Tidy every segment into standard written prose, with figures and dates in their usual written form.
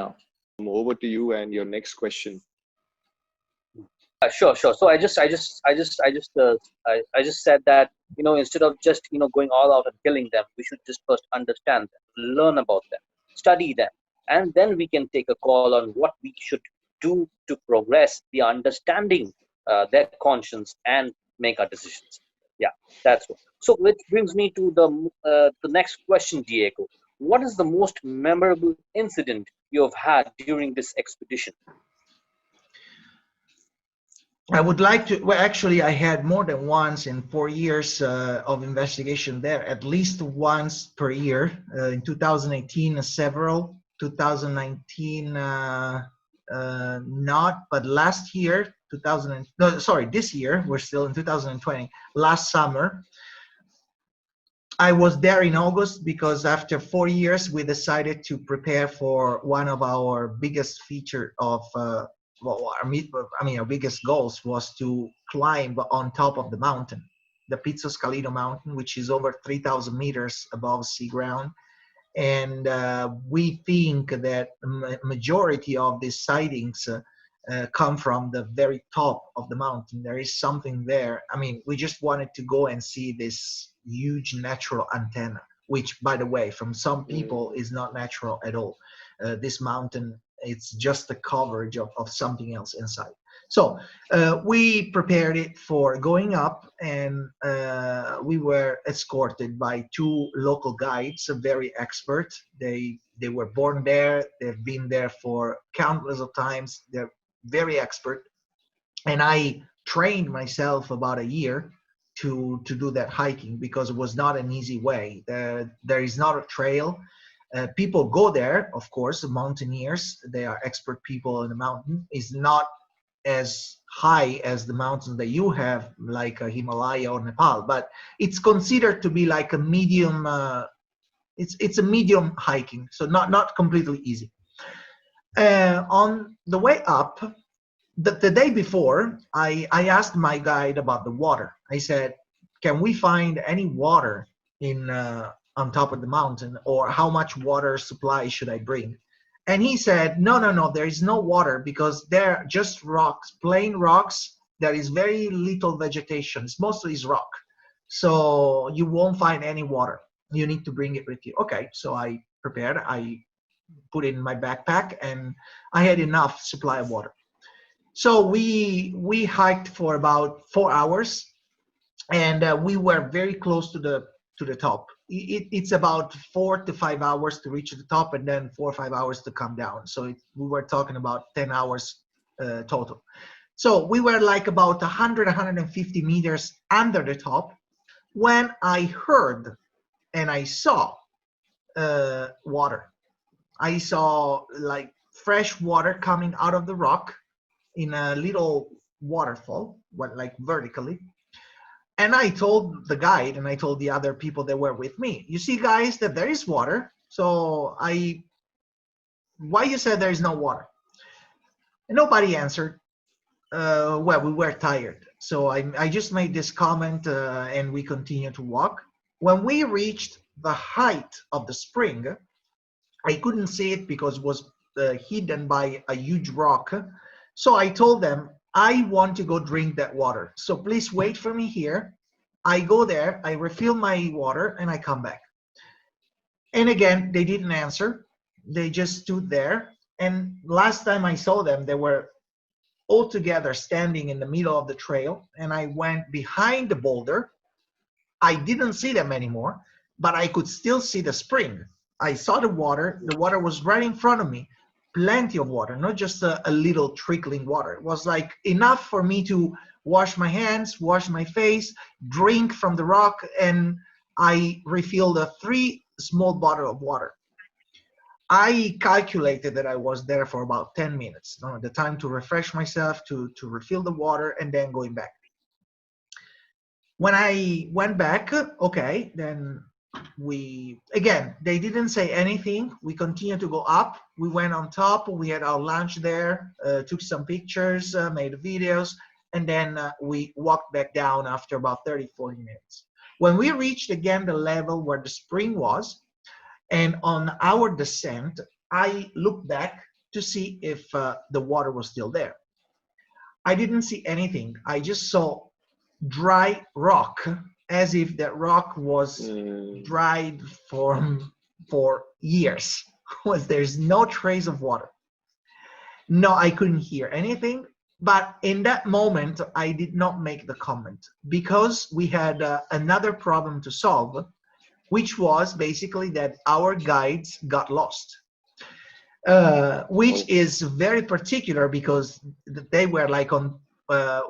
now. Over to you and your next question. Sure, sure. So I just said that, instead of just, going all out and killing them, we should just first understand them, learn about them, study them, and then we can take a call on what we should do to progress the understanding their conscience and make our decisions. Yeah, that's what. So which brings me to the next question, Diego. What is the most memorable incident you have had during this expedition? I would like to, well, actually, I had more than once in 4 years of investigation there, at least once per year. In 2018, several, 2019, not, but last year, this year, we're still in 2020, last summer, I was there in August because after 4 years, we decided to prepare for one of our biggest feature of our biggest goals was to climb on top of the mountain, the Pizzo Scalino mountain, which is over 3,000 meters above sea ground. And we think that majority of these sightings come from the very top of the mountain. There is something there. I mean, we just wanted to go and see this huge natural antenna, which, by the way, from some people is not natural at all. This mountain, it's just the coverage of something else inside. So we prepared it for going up, and we were escorted by 2 local guides, very expert. They were born there. They've been there for countless of times. They're very expert. And I trained myself about a year to do that hiking because it was not an easy way. There is not a trail. People go there, of course, mountaineers. They are expert people in the mountain. It's not as high as the mountains that you have, like Himalaya or Nepal, but it's considered to be like a medium. It's a medium hiking, so not completely easy. On the way up, the day before, I asked my guide about the water. I said, "Can we find any water in on top of the mountain, or how much water supply should I bring?" And he said, no, there is no water because they're just rocks, plain rocks. There is very little vegetation. It's mostly rock. So you won't find any water. You need to bring it with you. Okay, so I prepared. I put it in my backpack, and I had enough supply of water. So we hiked for about 4 hours, and we were very close to the top. It's about 4 to 5 hours to reach the top, and then 4 or 5 hours to come down. So we were talking about 10 hours total. So we were like about 100, 150 meters under the top when I heard and I saw water. I saw like fresh water coming out of the rock in a little waterfall, like vertically. And I told the guide and I told the other people that were with me, "You see, guys, that there is water. So why you said there is no water?" And nobody answered. Well, we were tired. So I just made this comment and we continued to walk. When we reached the height of the spring, I couldn't see it because it was hidden by a huge rock. So I told them, "I want to go drink that water. So please wait for me here." I go there, I refill my water, and I come back. And again, they didn't answer. They just stood there. And last time I saw them, they were all together standing in the middle of the trail. And I went behind the boulder. I didn't see them anymore, but I could still see the spring. I saw the water. The water was right in front of me. Plenty of water, not just a little trickling water. It was like enough for me to wash my hands, wash my face, drink from the rock, and I refilled 3 small bottles of water. I calculated that I was there for about 10 minutes, the time to refresh myself, to refill the water, and then going back. When I went back, okay, then they didn't say anything. We continued to go up. We went on top. We had our lunch there, took some pictures, made videos, and then we walked back down after about 30, 40 minutes. When we reached again the level where the spring was, and on our descent, I looked back to see if the water was still there. I didn't see anything. I just saw dry rock, as if that rock was dried for years. Was there's no trace of water. No, I couldn't hear anything. But in that moment, I did not make the comment because we had another problem to solve, which was basically that our guides got lost. Which is very particular because they were like on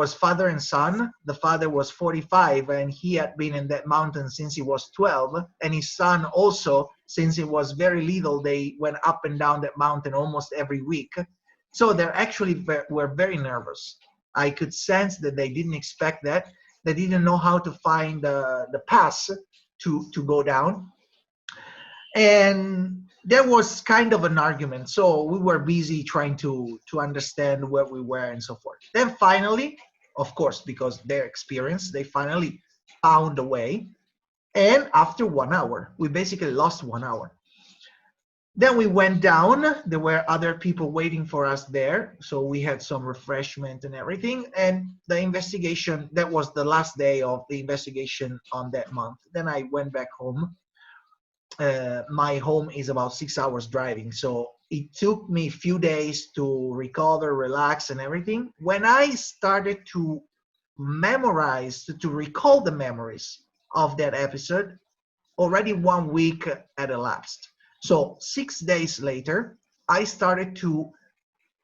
was father and son. The father was 45 and he had been in that mountain since he was 12, and his son also, since he was very little, they went up and down that mountain almost every week. So they actually were very nervous. I could sense that they didn't expect that. They didn't know how to find the pass to go down. And there was kind of an argument. So we were busy trying to understand where we were and so forth. Then finally, of course, because their experience, they finally found a way. And after 1 hour, we basically lost 1 hour. Then we went down. There were other people waiting for us there. So we had some refreshment and everything. And the investigation, that was the last day of the investigation on that month. Then I went back home. My home is about 6 hours driving. So it took me a few days to recover, relax and everything. When I started to memorize, to recall the memories of that episode, already 1 week had elapsed. So 6 days later, I started to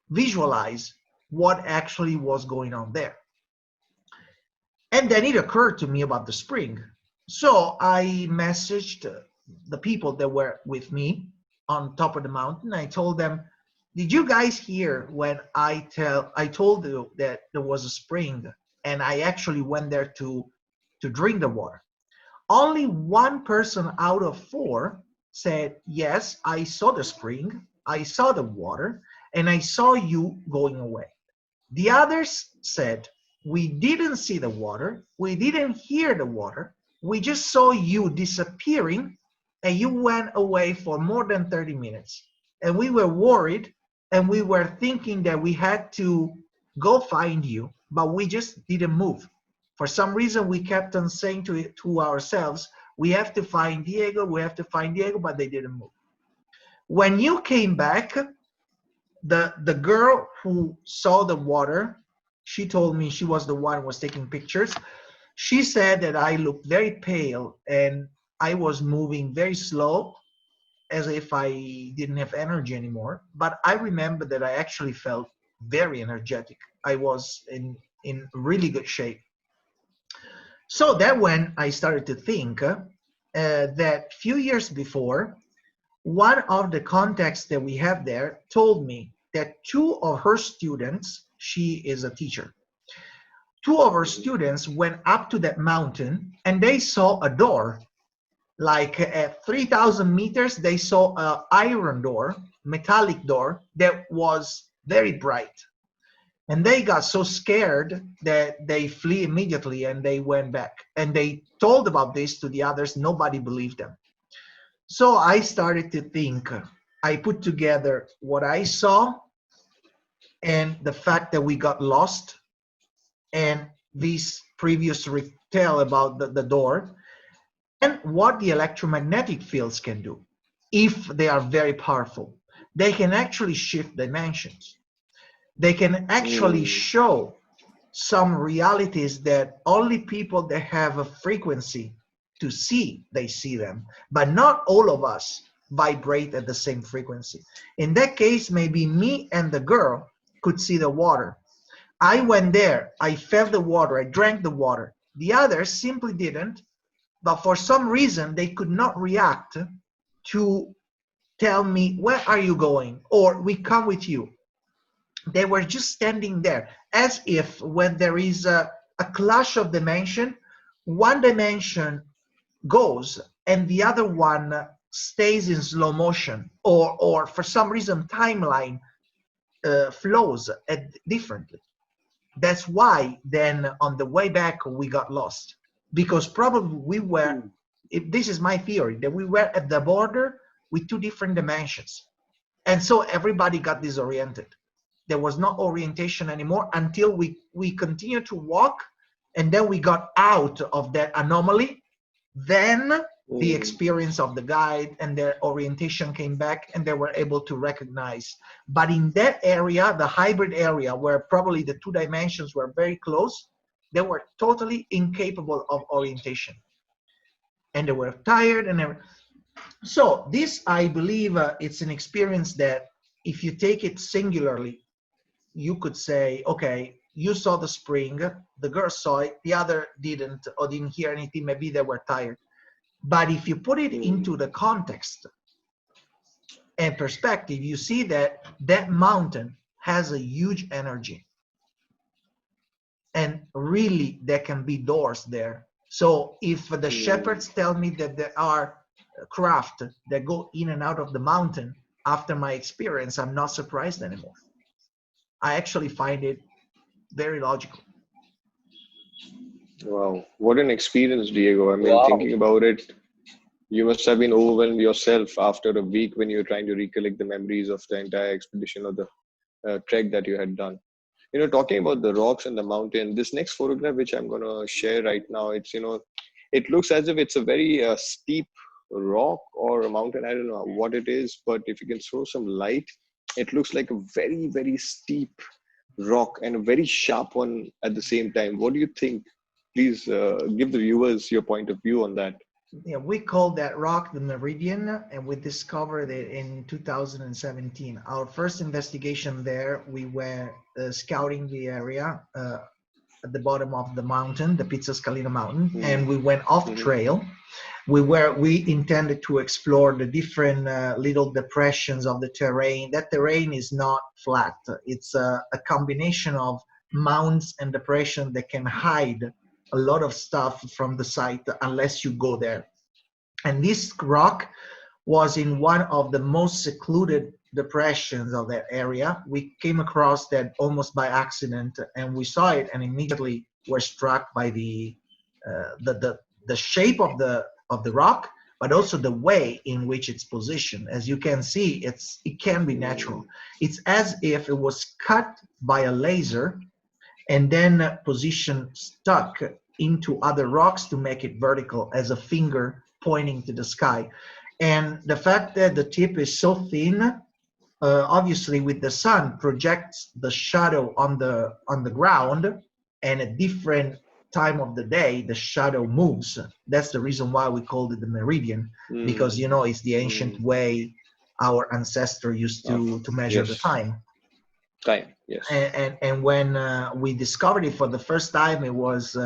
visualize what actually was going on there. And then it occurred to me about the spring. So I messaged the people that were with me on top of the mountain. I told them, did you guys hear when I told you that there was a spring and I actually went there to drink the water? Only one person out of 4 said, yes, I saw the spring, I saw the water, and I saw you going away. The others said, we didn't see the water, we didn't hear the water, we just saw you disappearing and you went away for more than 30 minutes. And we were worried and we were thinking that we had to go find you, but we just didn't move. For some reason, we kept on saying to ourselves, we have to find Diego, we have to find Diego, but they didn't move. When you came back, the girl who saw the water, she told me, she was the one who was taking pictures. She said that I looked very pale and I was moving very slow, as if I didn't have energy anymore. But I remember that I actually felt very energetic. I was in really good shape. So that when I started to think that few years before, one of the contacts that we have there told me that 2 of her students, she is a teacher, 2 of her students went up to that mountain and they saw a door. Like at 3,000 meters, they saw an iron door, metallic door that was very bright. And they got so scared that they flee immediately and they went back. And they told about this to the others. Nobody believed them. So I started to think. I put together what I saw and the fact that we got lost and this previous tale about the door and what the electromagnetic fields can do if they are very powerful. They can actually shift dimensions. They can actually show some realities that only people that have a frequency to see, they see them. But not all of us vibrate at the same frequency. In that case, maybe me and the girl could see the water. I went there, I felt the water, I drank the water. The others simply didn't, but for some reason, they could not react to tell me, where are you going? Or we come with you. They were just standing there as if when there is a clash of dimension, one dimension goes and the other one stays in slow motion, or for some reason timeline flows differently. That's why then on the way back we got lost, because probably we were, if this is my theory, that we were at the border with 2 different dimensions. And so everybody got disoriented. There was no orientation anymore until we continued to walk, and then we got out of that anomaly. Then the experience of the guide and their orientation came back, and they were able to recognize. But in that area, the hybrid area, where probably the 2 dimensions were very close, they were totally incapable of orientation, and they were tired and everything. So this, I believe, it's an experience that if you take it singularly, you could say, okay, you saw the spring, the girl saw it, the other didn't, or didn't hear anything, maybe they were tired. But if you put it into the context and perspective, you see that that mountain has a huge energy. And really, there can be doors there. So if the shepherds tell me that there are craft that go in and out of the mountain, after my experience, I'm not surprised anymore. I actually find it very logical. Wow, what an experience, Diego. I mean, Wow. thinking about it, you must have been overwhelmed yourself after a week when you're trying to recollect the memories of the entire expedition or the trek that you had done. You know, talking about the rocks and the mountain, this next photograph, which I'm going to share right now, it's, you know, it looks as if it's a very steep rock or a mountain. I don't know what it is, but if you can throw some light, it looks like a very, very steep rock and a very sharp one at the same time. What do you think? Please give the viewers your point of view on that. Yeah, we called that rock the meridian, and we discovered it in 2017. Our first investigation there, we were scouting the area at the bottom of the mountain, the Pizza Scalina mountain, and we went off trail. We intended to explore the different little depressions of the terrain. That terrain is not flat. It's a combination of mounds and depression that can hide a lot of stuff from the site unless you go there. And this rock was in one of the most secluded depressions of that area. We came across that almost by accident, and we saw it and immediately were struck by the shape of the rock, but also the way in which it's positioned. As you can see, it can be natural. It's as if it was cut by a laser and then positioned stuck into other rocks to make it vertical as a finger pointing to the sky. And the fact that the tip is so thin, obviously with the sun projects the shadow on the ground, and at different time of the day the shadow moves. That's the reason why we called it the meridian, because you know it's the ancient way our ancestor used to measure the time. Yes. And when we discovered it for the first time, it was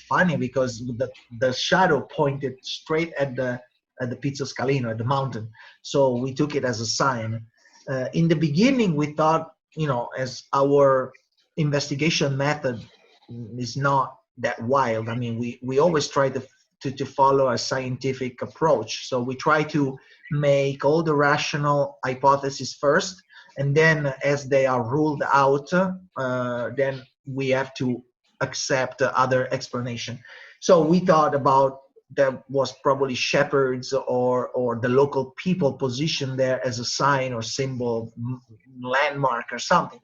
funny because the shadow pointed straight at the Pizzo Scalino, at the mountain. So we took it as a sign. In the beginning, we thought, you know, as our investigation method is not that wild. I mean, we always try to follow a scientific approach. So we try to make all the rational hypotheses first, and then as they are ruled out, then we have to accept other explanation. So we thought about that was probably shepherds or the local people positioned there as a sign or symbol, landmark or something.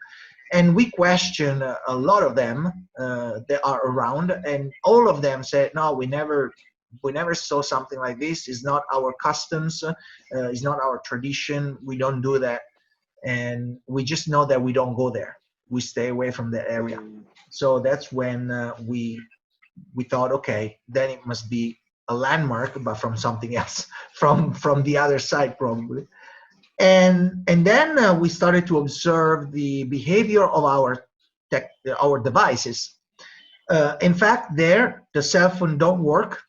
And we questioned a lot of them that are around, and all of them said, no, we never saw something like this. It's not our customs, it's not our tradition. We don't do that. And we just know that we don't go there. We stay away from that area. So that's when we thought, okay, then it must be a landmark, but from something else, from the other side probably. And then we started to observe the behavior of our devices. In fact, there the cell phone don't work.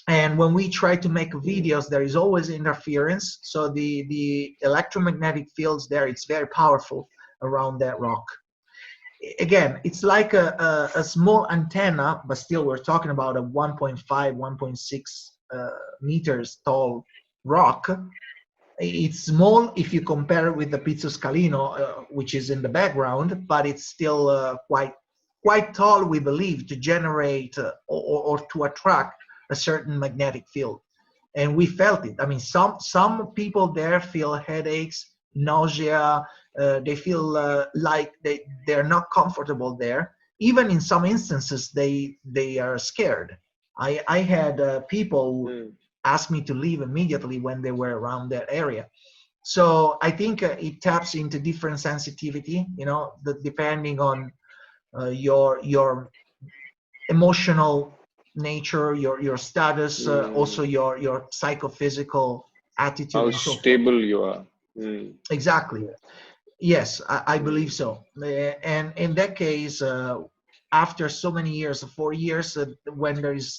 And when we try to make videos, there is always interference. So the electromagnetic fields there, it's very powerful around that rock. Again, it's like a small antenna, but still we're talking about a 1.5, 1.6 meters tall rock. It's small if you compare it with the Pizzo Scalino, which is in the background, but it's still quite tall, we believe, to generate or to attract a certain magnetic field. and we felt it. I mean, some people there feel headaches, nausea. They feel like they're not comfortable there. Even in some instances, they are scared. I had people Mm. ask me to leave immediately when they were around that area. So I think it taps into different sensitivity, depending on your emotional nature, your status, also Mm. your psychophysical attitude, How and so forth. stable you are. Mm. Exactly. Yes, I believe Mm. so. And in that case, after so many years, 4 years, when there is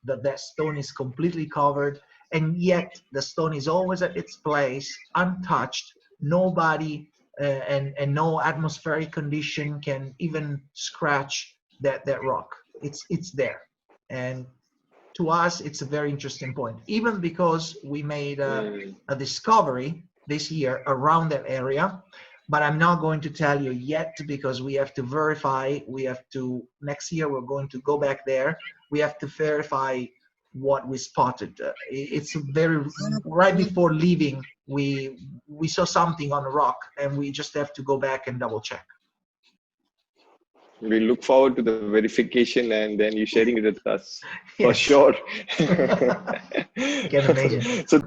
that stone is completely covered, and yet the stone is always at its place, untouched, nobody and no atmospheric condition can even scratch that rock. It's there, and to us, it's a very interesting point. Even because we made Mm. a discovery this year around that area, but I'm not going to tell you yet because we have to verify. We have to next year. We're going to go back there. We have to verify what we spotted. It's very right before leaving. We saw something on a rock, and we just have to go back and double check. We look forward to the verification and then you sharing it with us for Yes, sure. can imagine. So